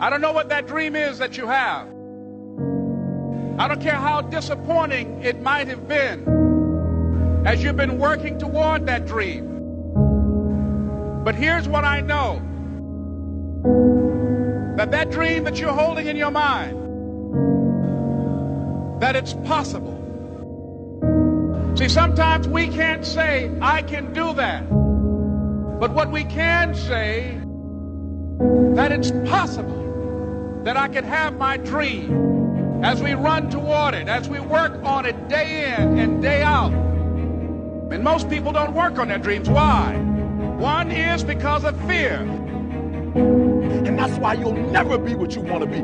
I don't know what that dream is that you have. I don't care how disappointing it might have been as you've been working toward that dream. But here's what I know. That dream that you're holding in your mind, that it's possible. See, sometimes we can't say, I can do that. But what we can say, that it's possible that I can have my dream as we run toward it, as we work on it day in and day out. And most people don't work on their dreams. Why? One is because of fear. And that's why you'll never be what you want to be.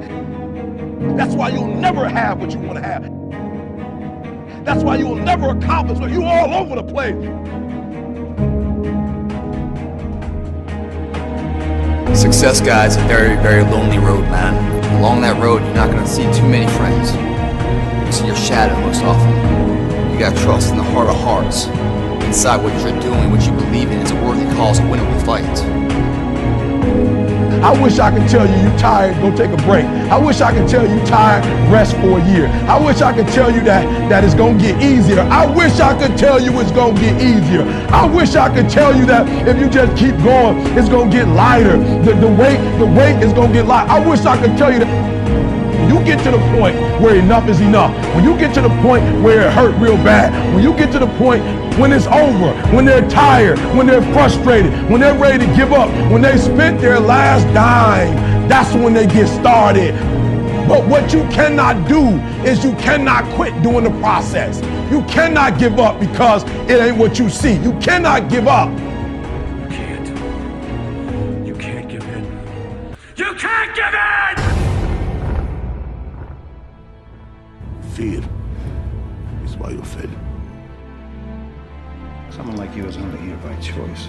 That's why you'll never have what you want to have. That's why you'll never accomplish what you're all over the place. Success, guys, a very, very lonely road, man. Along that road, you're not going to see too many friends. You'll see your shadow most often. You got to trust in the heart of hearts. Inside what you're doing, what you believe in, is a worthy cause, a winnable fight. I wish I could tell you you're tired, go take a break. I wish I could tell you tired, rest for a year. I wish I could tell you that it's gonna get easier. I wish I could tell you it's gonna get easier. I wish I could tell you that if you just keep going, it's gonna get lighter. The weight is gonna get light. I wish I could tell you that. When you get to the point where enough is enough, when you get to the point where it hurt real bad, when you get to the point when it's over, when they're tired, when they're frustrated, when they're ready to give up, when they spent their last dime, that's when they get started. But what you cannot do is you cannot quit doing the process. You cannot give up because it ain't what you see. You cannot give up. You can't. You can't give in. You can't give in! Fear is why you fail. Someone like you is only here by choice.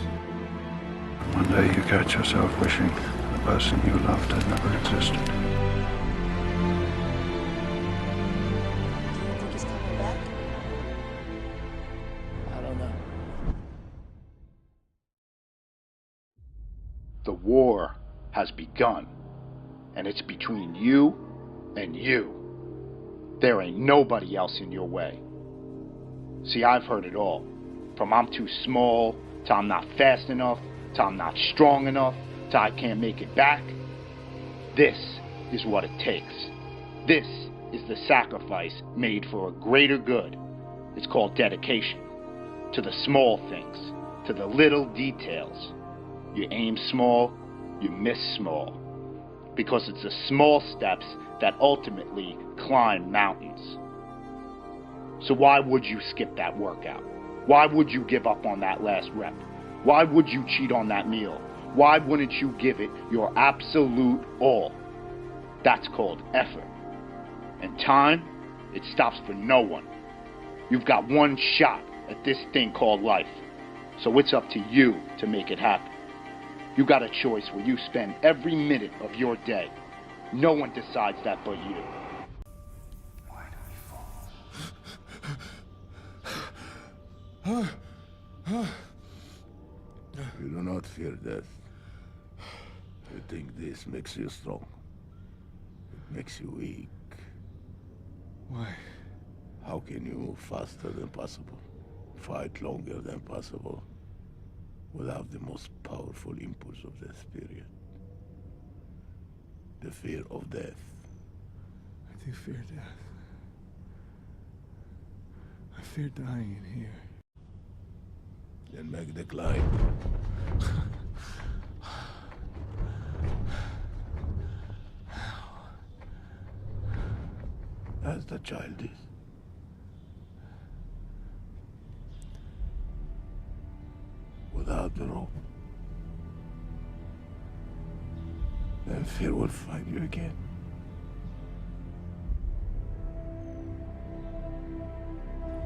One day you catch yourself wishing the person you loved had never existed. Do you think he's coming back? I don't know. The war has begun, and it's between you and you. There ain't nobody else in your way. See, I've heard it all. From I'm too small, to I'm not fast enough, to I'm not strong enough, to I can't make it back. This is what it takes. This is the sacrifice made for a greater good. It's called dedication. To the small things, to the little details. You aim small, you miss small. Because it's the small steps that ultimately climb mountains. So why would you skip that workout? Why would you give up on that last rep? Why would you cheat on that meal? Why wouldn't you give it your absolute all? That's called effort. And time, it stops for no one. You've got one shot at this thing called life. So it's up to you to make it happen. You got a choice where you spend every minute of your day. No one decides that but you. Why do we fall? You do not fear death. You think this makes you strong. It makes you weak. Why? How can you move faster than possible? Fight longer than possible? Without the most powerful impulse of the spirit. The fear of death. I do fear death. I fear dying in here. Then make the climb. As the child is. Without the rope. Then fear will find you again.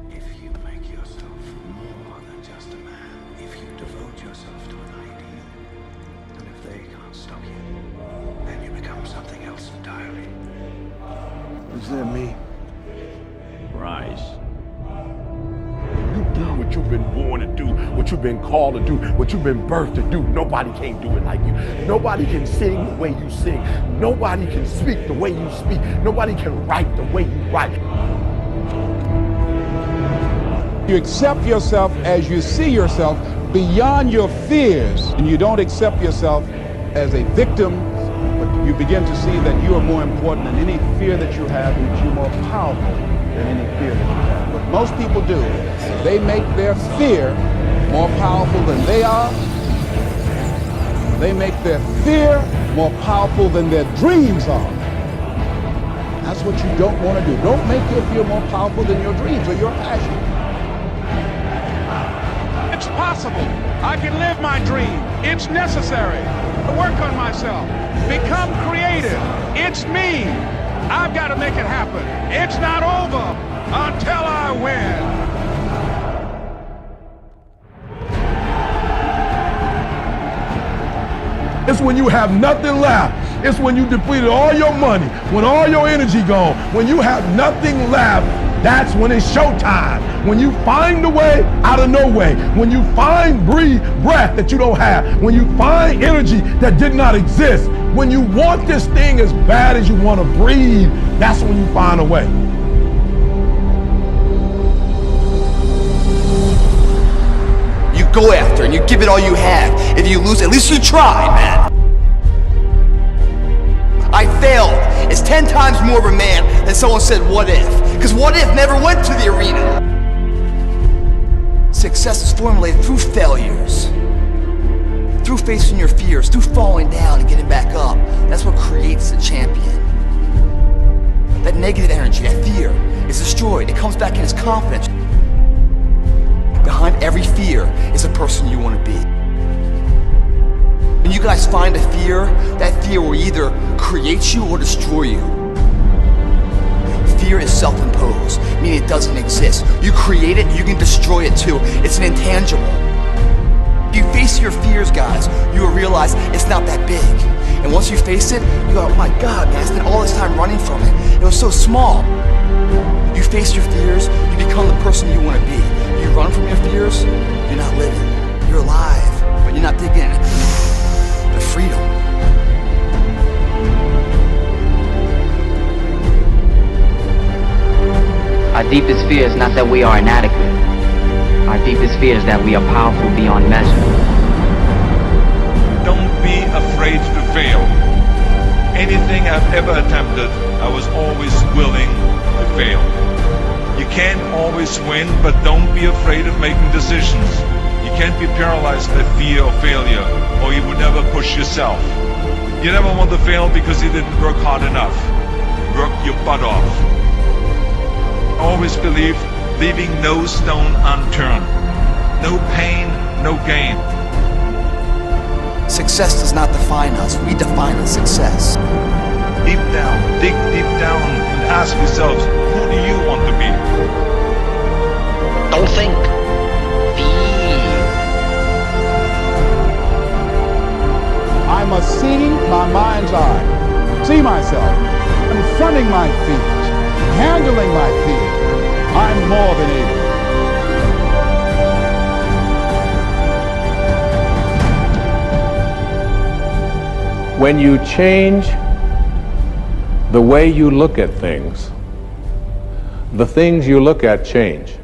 If you make yourself more than just a man, if you devote yourself to an ideal, and if they can't stop you, then you become something else entirely. What does that mean? Rise. You do what you've been born to do, what what you've been called to do, what you've been birthed to do. Nobody can do it like you. Nobody can sing the way you sing. Nobody can speak the way you speak. Nobody can write the way you write. You accept yourself as you see yourself beyond your fears, and you don't accept yourself as a victim, but you begin to see that you are more important than any fear that you have, and that you're more powerful than any fear that you have. What most people do, they make their fear more powerful than they are. They make their fear more powerful than their dreams are. That's what you don't want to do. Don't make your fear more powerful than your dreams or your passion. It's possible. I can live my dream. It's necessary to work on myself. Become creative. It's me. I've got to make it happen. It's not over until I win. It's when you have nothing left. It's when you depleted all your money, when all your energy gone, when you have nothing left. That's when it's showtime. When you find a way out of no way. When you find breath that you don't have. When you find energy that did not exist. When you want this thing as bad as you want to breathe, that's when you find a way. You go after and you give it all you have. If you lose, at least you tried, man. I failed. It's 10 times more of a man than someone said, what if? Because what if never went to the arena. Success is formulated through failures. Through facing your fears, through falling down and getting back up. That's what creates a champion. That negative energy, that fear, is destroyed. It comes back in as confidence. Behind every fear is a person you want to be. When you guys find a fear, that fear will either create you or destroy you. Fear is self-imposed, meaning it doesn't exist. You create it, you can destroy it too. It's an intangible. If you face your fears, guys, you will realize it's not that big. And once you face it, you go, oh my God, man, I spent all this time running from it. It was so small. You face your fears, you become the person you want to be. You run from your fears, you're not living. You're alive, but you're not digging the freedom. Our deepest fear is not that we are inadequate. Our deepest fear is that we are powerful beyond measure. Don't be afraid to fail. Anything I've ever attempted, I was always willing to fail. You can't always win, but don't be afraid of making decisions. You can't be paralyzed by fear of failure, or you would never push yourself. You never want to fail because you didn't work hard enough. Work your butt off. Always believe, leaving no stone unturned. No pain, no gain. Success does not define us. We define the success. Deep down, dig deep down and ask yourselves, who do you want to be? Don't think. I must see my mind's eye, see myself, confronting my fears, handling my fears. I'm more than able. When you change the way you look at things, the things you look at change.